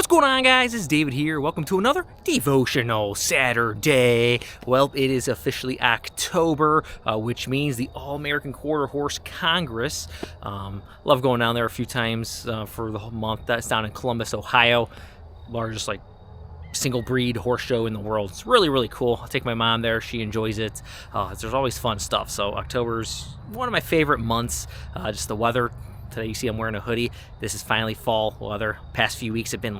going on, guys? It's David here. Welcome to another Devotional Saturday. Well, it is officially October, which means the All-American Quarter Horse Congress. Love going down there a few times for the whole month. That's down in Columbus, Ohio. Largest, single breed horse show in the world. It's really, really cool. I'll take my mom there. She enjoys it. There's always fun stuff. So October's one of my favorite months. Just the weather. Today you see I'm wearing a hoodie. This is finally fall weather. Past few weeks have been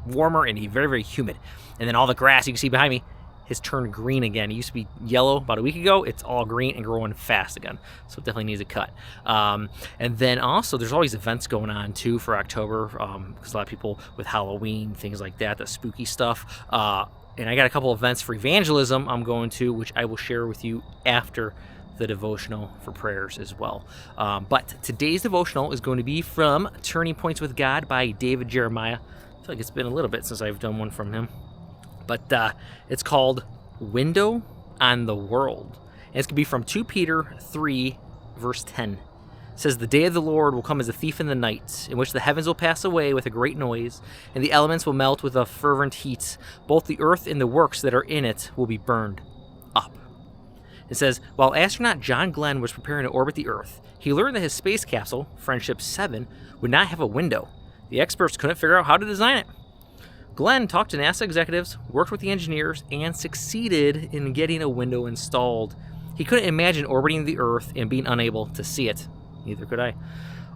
warmer and very, very humid. And then all the grass you can see behind me has turned green again. It used to be yellow about a week ago. It's all green and growing fast again. So it definitely needs a cut. And then also there's always events going on too for October because a lot of people with Halloween, things like that, the spooky stuff. And I got a couple events for evangelism I'm going to, which I will share with you after the devotional for prayers as well. But today's devotional is going to be from Turning Points with God by David Jeremiah. I feel like it's been a little bit since I've done one from him. But it's called Window on the World. And it's going to be from 2 Peter 3, verse 10. It says, "The day of the Lord will come as a thief in the night, in which the heavens will pass away with a great noise, and the elements will melt with a fervent heat. Both the earth and the works that are in it will be burned up." It says, while astronaut John Glenn was preparing to orbit the Earth, he learned that his space capsule, Friendship 7, would not have a window. The experts couldn't figure out how to design it. Glenn talked to NASA executives, worked with the engineers, and succeeded in getting a window installed. He couldn't imagine orbiting the Earth and being unable to see it. Neither could I.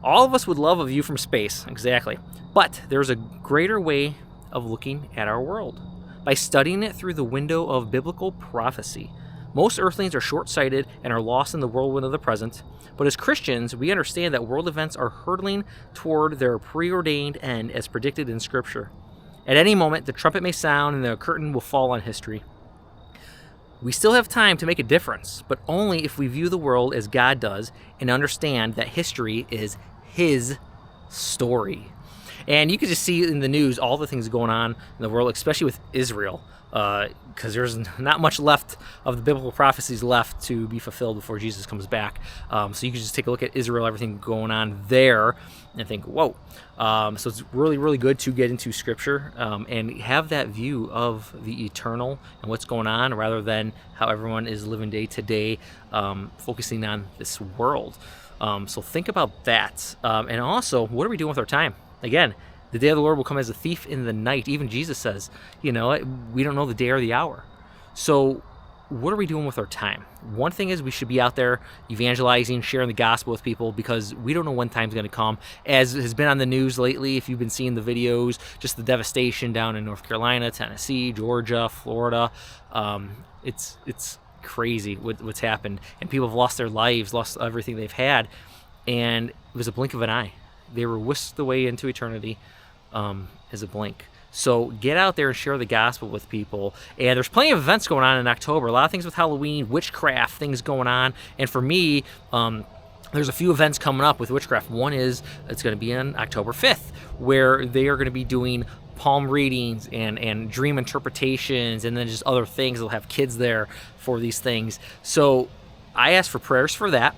All of us would love a view from space, exactly. But there's a greater way of looking at our world, by studying it through the window of biblical prophecy. Most earthlings are short-sighted and are lost in the whirlwind of the present. But as Christians, we understand that world events are hurtling toward their preordained end as predicted in Scripture. At any moment, the trumpet may sound and the curtain will fall on history. We still have time to make a difference, but only if we view the world as God does and understand that history is His story. And you can just see in the news all the things going on in the world, especially with Israel, because there's not much left of the biblical prophecies left to be fulfilled before Jesus comes back. So you can just take a look at Israel, everything going on there, and think, whoa. So it's really, really good to get into Scripture and have that view of the eternal and what's going on, rather than how everyone is living day to day, focusing on this world. So think about that. And also, what are we doing with our time? Again, the day of the Lord will come as a thief in the night. Even Jesus says, we don't know the day or the hour. So what are we doing with our time? One thing is we should be out there evangelizing, sharing the gospel with people, because we don't know when time's going to come. As has been on the news lately, if you've been seeing the videos, just the devastation down in North Carolina, Tennessee, Georgia, Florida. It's crazy what's happened. And people have lost their lives, lost everything they've had. And it was a blink of an eye. They were whisked away into eternity as a blink. So get out there and share the gospel with people. And there's plenty of events going on in October. A lot of things with Halloween, witchcraft, things going on. And for me, there's a few events coming up with witchcraft. One is it's going to be on October 5th, where they are going to be doing palm readings and dream interpretations, and then just other things. They'll have kids there for these things. So I ask for prayers for that,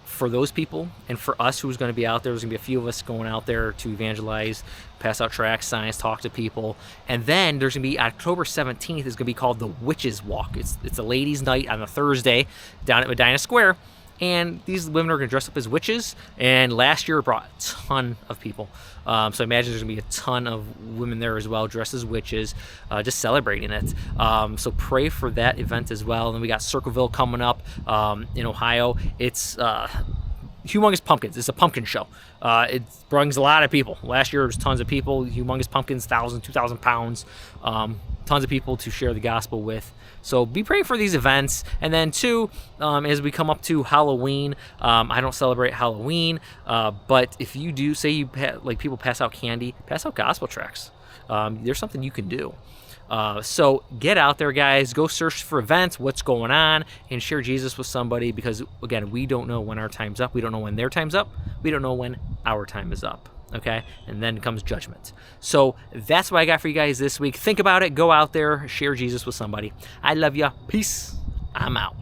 for those people, and for us who's going to be out there. There's going to be a few of us going out there to evangelize, pass out tracts, signs, talk to people. And then there's going to be October 17th is going to be called the Witches Walk. It's a ladies' night on a Thursday down at Medina Square. And these women are going to dress up as witches. And last year it brought a ton of people. So I imagine there's going to be a ton of women there as well, dressed as witches, just celebrating it. So pray for that event as well. And then we got Circleville coming up in Ohio. It's humongous pumpkins. It's a pumpkin show. It brings a lot of people. Last year there was tons of people, humongous pumpkins, 1,000, 2,000 pounds. Tons of people to share the gospel with. So be praying for these events. And then two, as we come up to Halloween, I don't celebrate Halloween, but if you do, say people pass out candy, pass out gospel tracts. There's something you can do. So get out there, guys. Go search for events, what's going on, and share Jesus with somebody, because, again, we don't know when our time's up. We don't know when their time's up. We don't know when our time is up. Okay? And then comes judgment. So that's what I got for you guys this week. Think about it. Go out there. Share Jesus with somebody. I love you. Peace. I'm out.